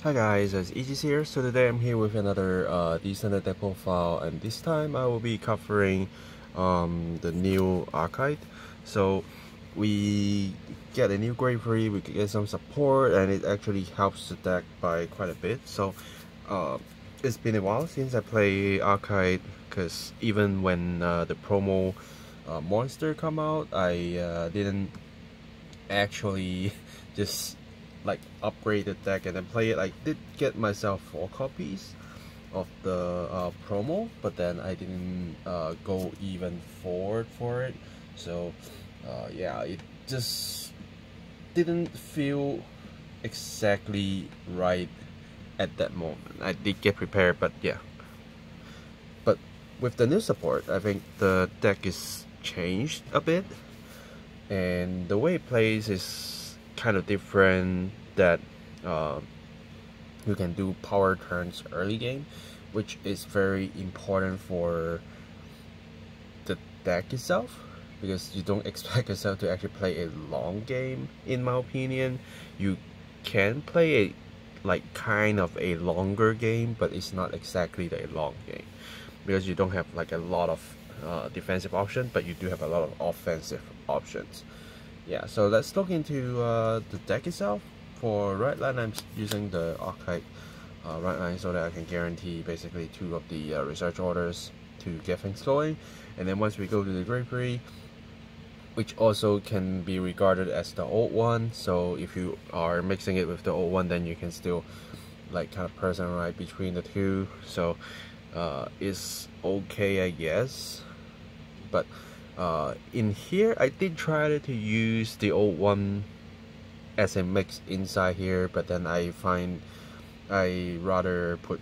Hi guys, it's Aegis here. So today I'm here with another decent deck profile, and this time I will be covering the new Arkhite. So we get a new grade 3, we get some support, and it actually helps the deck by quite a bit. So it's been a while since I play Arkhite, because even when the promo monster come out, I didn't actually just like upgrade the deck and then play it. I did get myself 4 copies of the promo, but then I didn't go even forward for it. So yeah, it just didn't feel exactly right at that moment. I did get prepared, but yeah. But with the new support, I think the deck is changed a bit, and the way it plays is kind of different. That you can do power turns early game, which is very important for the deck itself, because you don't expect yourself to actually play a long game. In my opinion, you can play a like kind of a longer game, but it's not exactly a long game, because you don't have like a lot of defensive options, but you do have a lot of offensive options. Yeah, so let's look into the deck itself. For right line, I'm using the Arkhite right line so that I can guarantee basically 2 of the research orders to get things going. And then once we go to the grade 3, which also can be regarded as the old one, so if you are mixing it with the old one, then you can still like kind of personalize between the two. So it's okay, I guess. But in here, I did try to use the old one as a mix inside here, but then I find I rather put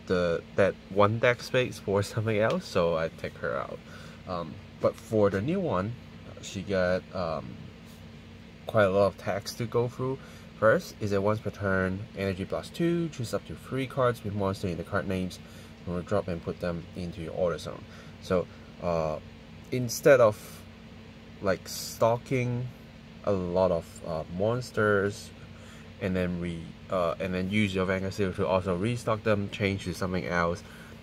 that one deck space for something else, so I take her out. But for the new one, she got quite a lot of text to go through. First is a once per turn energy +2, choose up to 3 cards with monster in the card names, and we'll drop and put them into your order zone. So instead of like stocking a lot of monsters and then use your Vanguard skill to also restock them, change to something else,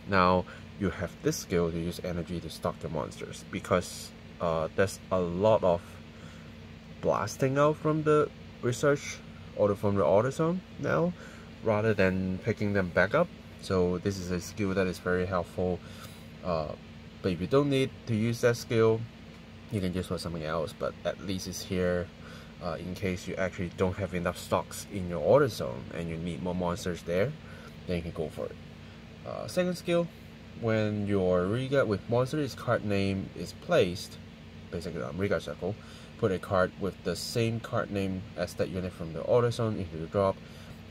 now you have this skill to use energy to stock your monsters, because there's a lot of blasting out from the research or from the order zone now, rather than picking them back up. So this is a skill that is very helpful, but if you don't need to use that skill, you can just put something else, but at least it's here in case you actually don't have enough stocks in your order zone and you need more monsters there, then you can go for it. Second skill, when your regard with monster's card name is placed, basically on regard circle, put a card with the same card name as that unit from the order zone into the drop,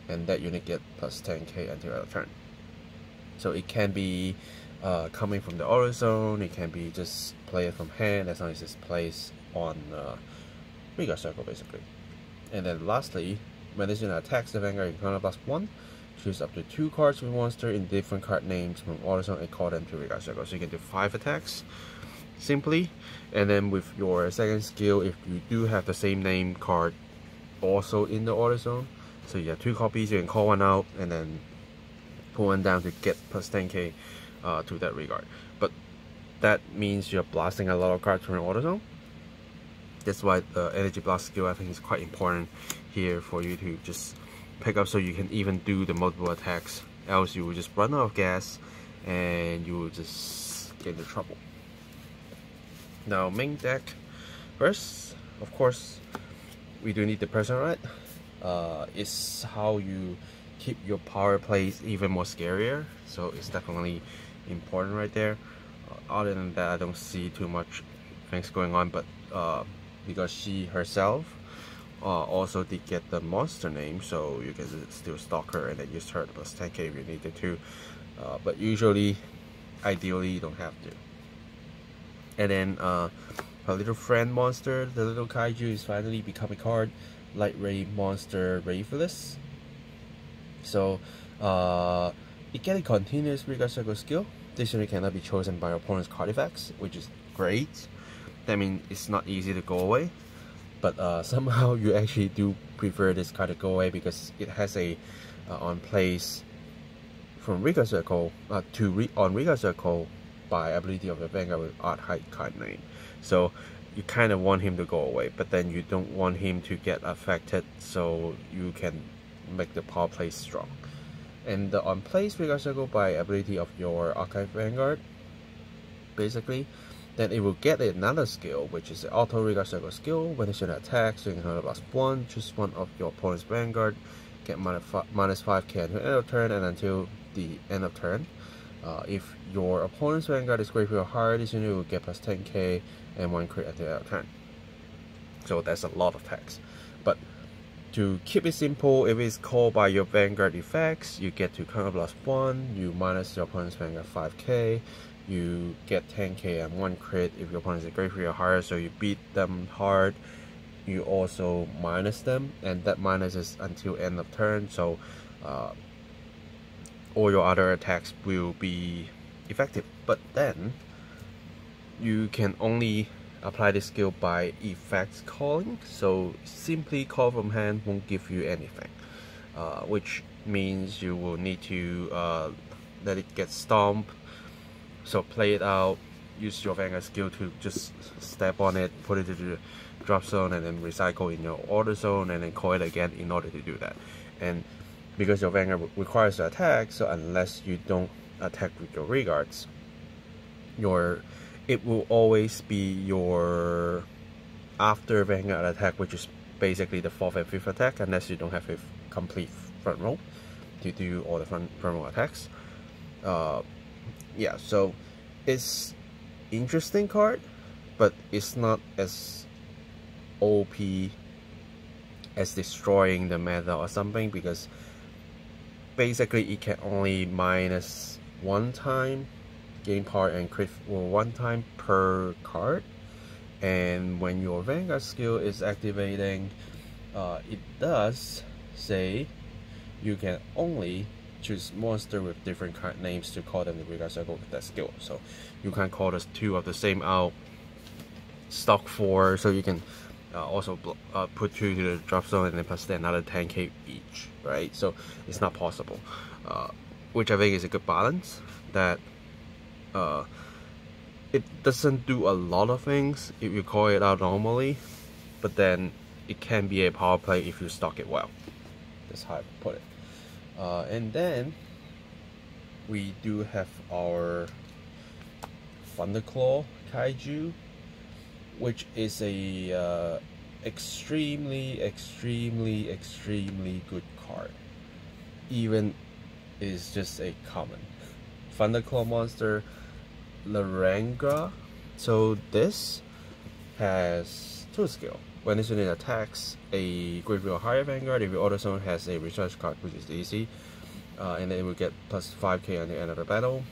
and that unit get plus 10k until end of turn. So it can be coming from the order zone, it can be just play it from hand, as long as it's placed on regard circle basically. And then lastly, when this unit attacks the Vanguard, you can +1, choose up to 2 cards with monster in different card names from order zone and call them to regard circle. So you can do 5 attacks simply. And then with your second skill, if you do have the same name card also in the order zone, so you have 2 copies, you can call one out and then pull one down to get plus 10k to that regard. But that means you're blasting a lot of cards from your order zone. That's why the energy blast skill, I think, is quite important here for you to just pick up, so you can even do the multiple attacks. Else you will just run out of gas and you will just get into trouble. Now main deck first, of course, we do need the personal right. It's how you keep your power plays even more scarier, so it's definitely important right there. Other than that, I don't see too much things going on, but because she herself also did get the monster name, so you can still stalk her and then use her plus 10k if you needed to, but usually, ideally, you don't have to. And then her little friend monster, the little kaiju, is finally become a card, Light Ray Monster Wraithless. So it gets a continuous regard circle skill. This unit cannot be chosen by your opponent's card effects, which is great. That means it's not easy to go away. but somehow you actually do prefer this card to go away because it has a on place from Riga Circle on Riga Circle by ability of the Vanguard with Arkhite card name. So you kind of want him to go away, but then you don't want him to get affected, so you can make the power play strong. And the on place Riga Circle by ability of your Arkhite Vanguard, basically, then it will get another skill, which is the auto Riga Circle skill. When it's an attack, so you can have +1, choose one of your opponent's Vanguard, get minus 5k until end of turn and until the end of turn. If your opponent's Vanguard is graveyard higher, this unit will get +10k and 1 crit at the end of turn. So that's a lot of attacks. But to keep it simple, if it's called by your Vanguard effects, you get to counter +1, you minus your opponent's Vanguard 5k, you get 10k and 1 crit if your opponent is a graveyard higher, so you beat them hard. You also minus them, and that minus is until end of turn, so all your other attacks will be effective. But then you can only apply this skill by effects calling, so simply call from hand won't give you anything, which means you will need to let it get stomped. So play it out, use your Vanguard skill to just step on it, put it to the drop zone, and then recycle in your order zone, and then call it again in order to do that. And because your Vanguard requires to attack, so unless you don't attack with your regards, it will always be your after Vanguard attack, which is basically the 4th and 5th attack, unless you don't have a complete front row to do all the front row attacks. Yeah, so it's interesting card, but it's not as OP as destroying the meta or something, because basically it can only minus 1 time gain power and crit for 1 time per card, and when your Vanguard skill is activating, it does say you can only choose monster with different card names to call them the Riga Circle with that skill. So you can call the 2 of the same out, stock 4, so you can also put 2 to the drop zone and then plus another 10k each, right? So it's not possible, which I think is a good balance. That it doesn't do a lot of things if you call it out normally, but then it can be a power play if you stock it well. That's how I put it. And then we do have our Thunderclaw Kaiju, which is a extremely good card. Even is just a common Thunderclaw monster, Laranga. So this has 2 skill. When this unit attacks a graveyard higher Vanguard, if your auto zone has a recharge card, which is easy, and then it will get plus 5k on the end of the battle.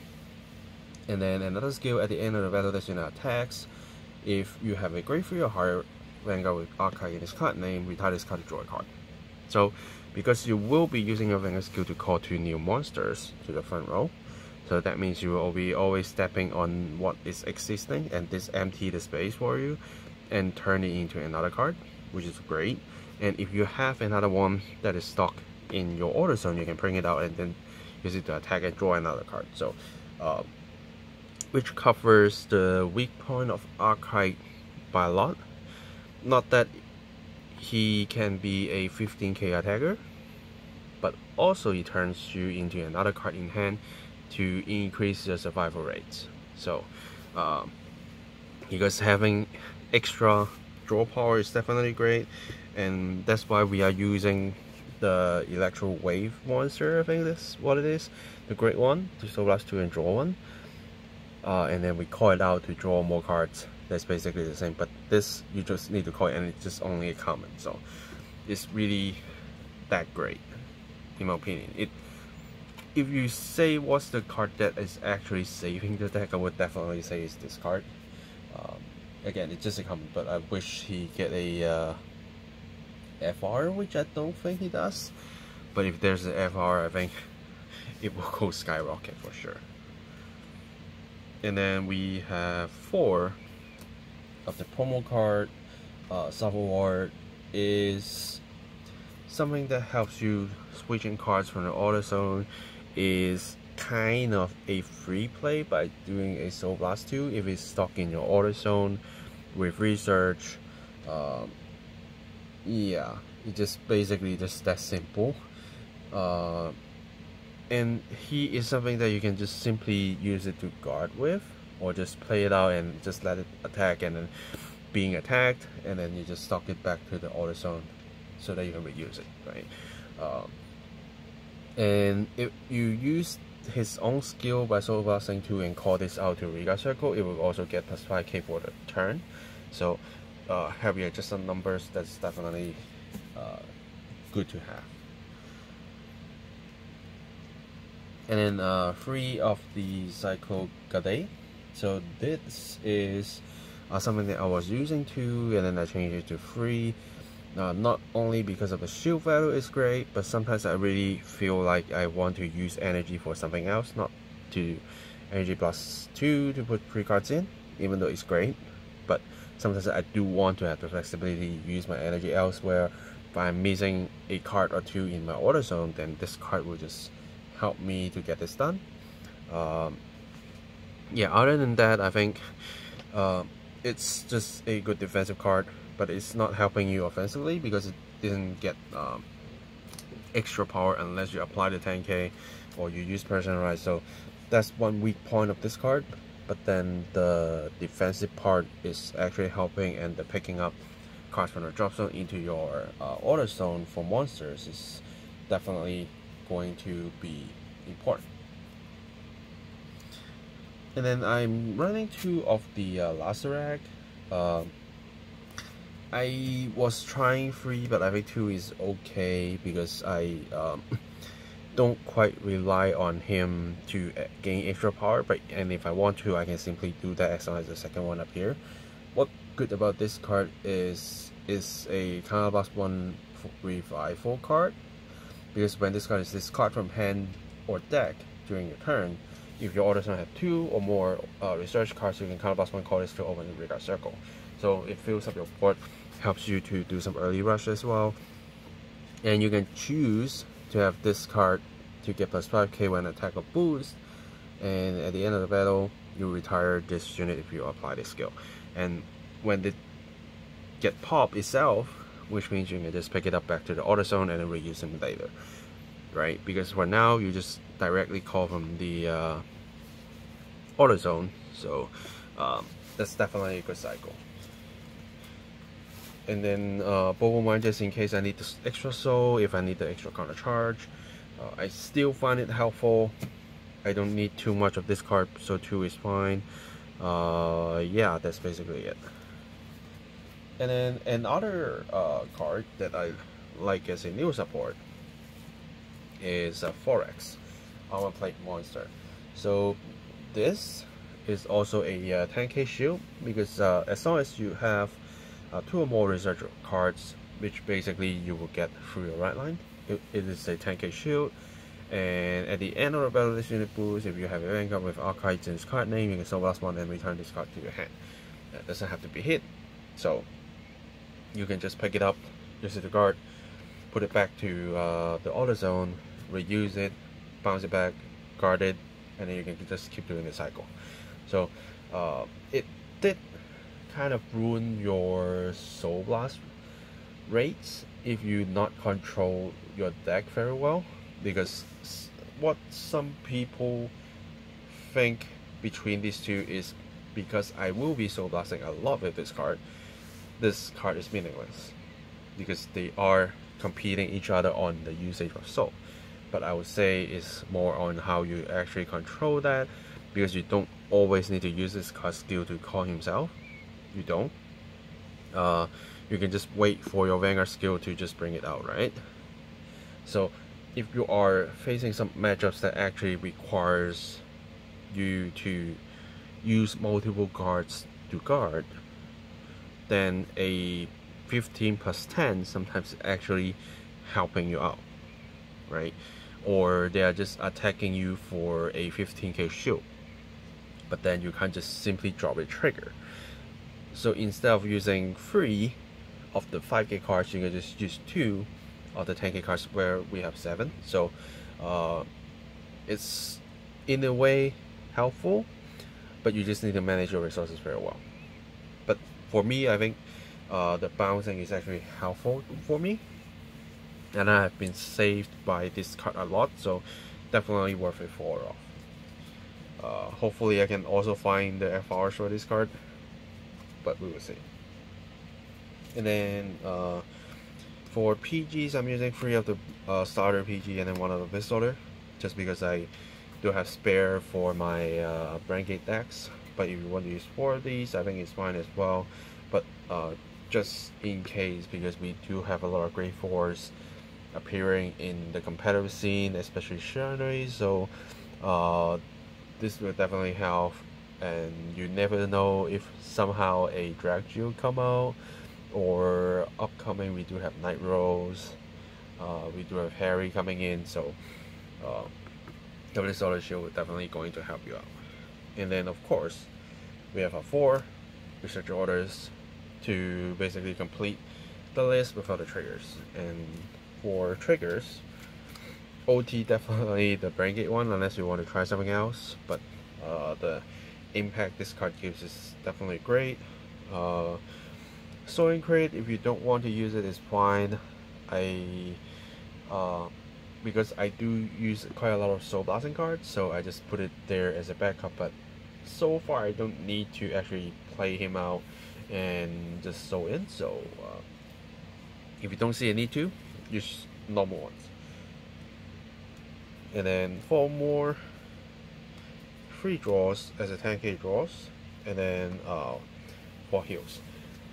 And then another skill at the end of the battle, this unit attacks. If you have a graveyard higher Vanguard with Arkhite in its card name, retire this card to draw a card. So because you will be using your Vanguard skill to call 2 new monsters to the front row, so that means you will be always stepping on what is existing and this empty the space for you and turn it into another card, which is great. And if you have another one that is stuck in your order zone, you can bring it out and then use it to attack and draw another card. So which covers the weak point of Arkhite by a lot. Not that he can be a 15k attacker, but also he turns you into another card in hand to increase your survival rates. So because having extra draw power is definitely great, and that's why we are using the Electro Wave monster. I think that's what it is, the great one, to so last 2 and draw 1, and then we call it out to draw more cards. That's basically the same, but this you just need to call it and it's just only a common, so it's really that great in my opinion. If you say what's the card that is actually saving the deck, I would definitely say it's this card. Again, it's just a common, but I wish he get a FR, which I don't think he does. But if there's an FR, I think it will go skyrocket for sure. And then we have 4 of the promo card soft reward is something that helps you switching cards from the auto zone, is kind of a free play by doing a Soul Blast 2 if it's stuck in your auto zone with research. Yeah, it's just basically just that simple. And he is something that you can just simply use it to guard with, or just play it out and just let it attack, and then being attacked, and then you just stock it back to the auto zone so that you can reuse it, right? And if you use his own skill by Soul Blasting 2 and call this out to Regard Circle, it will also get plus 5k for the turn. So heavy adjusted numbers, that's definitely good to have. And then 3 of the Cycle Gade. So this is something that I was using 2, and then I changed it to 3. Not only because of the shield value is great, but sometimes I really feel like I want to use energy for something else, not to energy plus 2 to put 3 cards in, even though it's great. But sometimes I do want to have the flexibility to use my energy elsewhere. If I'm missing a card or 2 in my auto zone, then this card will just help me to get this done. Yeah, other than that, I think it's just a good defensive card, but it's not helping you offensively because it didn't get extra power unless you apply the 10k or you use personalized. So that's one weak point of this card, but then the defensive part is actually helping, and the picking up cards from the drop zone into your auto zone for monsters is definitely going to be important. And then I'm running 2 of the Lacerak. I was trying 3, but I think 2 is okay because I don't quite rely on him to gain extra power. And if I want to, I can simply do that as long as the second one up here. What good about this card is a counterblast 1 revival card, because when this card is discarded from hand or deck during your turn, if your auto zone have 2 or more research cards, you can counterblast 1 card to open the Regard Circle. So it fills up your board, helps you to do some early rush as well. And you can choose to have this card to get plus 5k when attack or boost, and at the end of the battle you retire this unit if you apply this skill. And when they get pop itself, which means you can just pick it up back to the auto zone and then reuse them later, right? Because for now you just directly call from the auto zone, so that's definitely a good cycle. And then Bobo Mine, just in case I need the extra soul, if I need the extra counter charge. I still find it helpful. I don't need too much of this card, so 2 is fine. Yeah, that's basically it. And then another card that I like as a new support is Forex, Armor Plate Monster. So this is also a 10k shield, because as long as you have 2 or more research cards, which basically you will get through your right line, it is a 10k shield. And at the end of the battle, this unit boost, if you have a Vanguard with Arkhite in its card name, you can Soul Blast 1 and return this card to your hand. That doesn't have to be hit, so you can just pick it up, use it to guard, put it back to the auto zone, reuse it, bounce it back, guard it, and then you can just keep doing the cycle. So it did kind of ruin your Soul Blast rates if you not control your deck very well, because what some people think between these 2 is, because I will be Soul Blasting a lot with this card is meaningless, because they are competing each other on the usage of soul. But I would say it's more on how you actually control that, because you don't always need to use this card skill to call himself. You don't. You can just wait for your Vanguard skill to just bring it out, right? So if you are facing some matchups that actually requires you to use multiple cards to guard, then a 15 plus 10 sometimes actually helping you out, right? Or they are just attacking you for a 15k shield, but then you can't just simply drop a trigger. So instead of using 3 of the 5K cards, you can just use 2 of the 10K cards where we have 7. So it's in a way helpful, but you just need to manage your resources very well. But for me, I think the bouncing is actually helpful for me, and I have been saved by this card a lot, so definitely worth it for off. Hopefully I can also find the FRs for this card, but we will see. And then for PGs, I'm using 3 of the starter PG and then 1 of the vids order, just because I do have spare for my Renegade decks. But if you want to use 4 of these, I think it's fine as well. But just in case, because we do have a lot of grade 4s appearing in the competitive scene, especially Shinoy, so this will definitely help. And you never know if somehow a Dragju come out, or upcoming we do have Night Rose, we do have Harry coming in, so this order shield is definitely going to help you out. And then of course we have our 4 research orders to basically complete the list without the triggers. And for triggers, OT definitely the Renegade one, unless you want to try something else, but the impact this card gives is definitely great. Soaring Crate, if you don't want to use it, is fine. Because I do use quite a lot of Soul Blasting cards, so I just put it there as a backup, but so far I don't need to actually play him out and just Soul in, so if you don't see a need to, use normal ones. And then 4 more free draws as a 10K draws, and then 4 heals,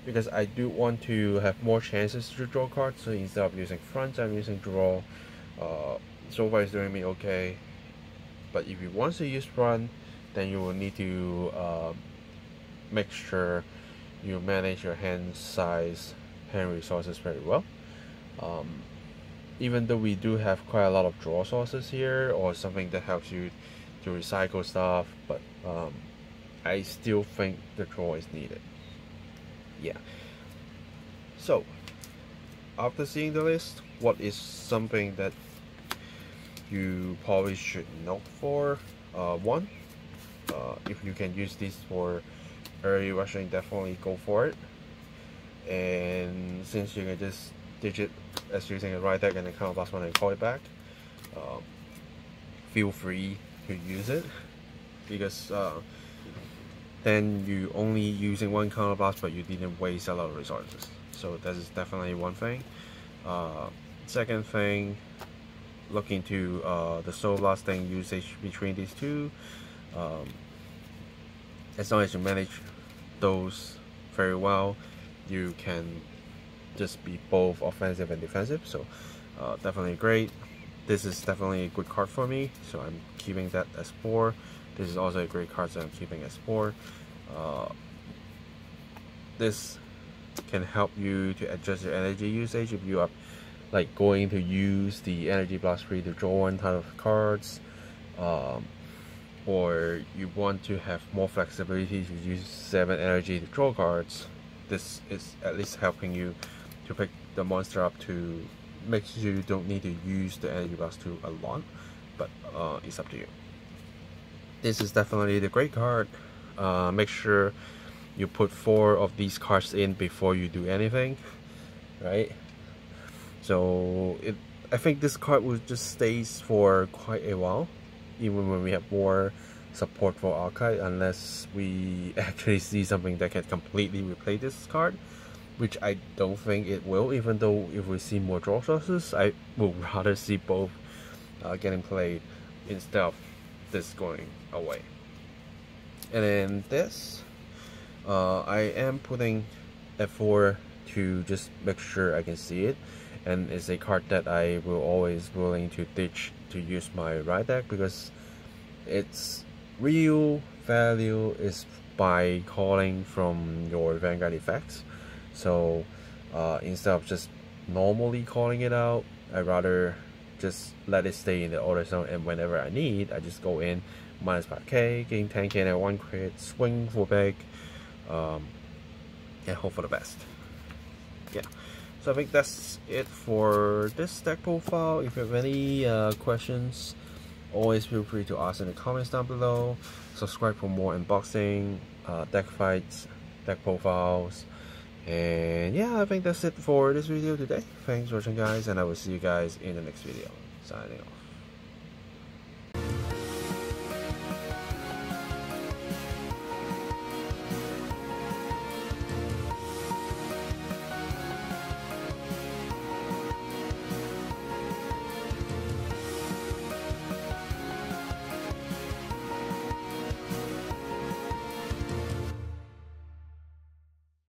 because I do want to have more chances to draw cards. So instead of using front, I'm using draw. So far it's doing me okay, but if you want to use front, then you will need to make sure you manage your hand size, hand resources very well. Even though we do have quite a lot of draw sources here, or something that helps you to recycle stuff, but I still think the draw is needed. Yeah. So after seeing the list, what is something that you probably should note for? One, if you can use this for early rushing, definitely go for it. And since you can just digit as using a right deck and then counterblast one and call it back, feel free to use it, because then you only using 1 counterblast, but you didn't waste a lot of resources. So that is definitely one thing. Second thing, look into the Soul Blasting usage between these 2. As long as you manage those very well, you can just be both offensive and defensive, so definitely great. This is definitely a good card for me, so I'm keeping that as 4. This is also a great card, so I'm keeping as 4. This can help you to adjust your energy usage if you are like going to use the energy blast tree to draw 1 type of cards, or you want to have more flexibility to use 7 energy to draw cards. This is at least helping you to pick the monster up to make sure you don't need to use the energy blast tool a lot, but it's up to you. This is definitely the great card. Make sure you put 4 of these cards in before you do anything, right? So I think this card will just stays for quite a while, even when we have more support for Arkhite, unless we actually see something that can completely replace this card, which I don't think it will. Even though if we see more draw sources, I would rather see both getting played instead of this going away. And then this, I am putting F4 to just make sure I can see it, and it's a card that I will always willing to ditch to use my right deck, because its real value is by calling from your Vanguard effects. So instead of just normally calling it out, I'd rather just let it stay in the order zone, and whenever I need, I just go in -5k, gain 10k and 1 crit, swing for big, and hope for the best. yeah. So I think that's it for this deck profile. If you have any questions, always feel free to ask in the comments down below. Subscribe for more unboxing, deck fights, deck profiles. And yeah, I think that's it for this video today. Thanks for watching, guys, and I will see you guys in the next video. Signing off.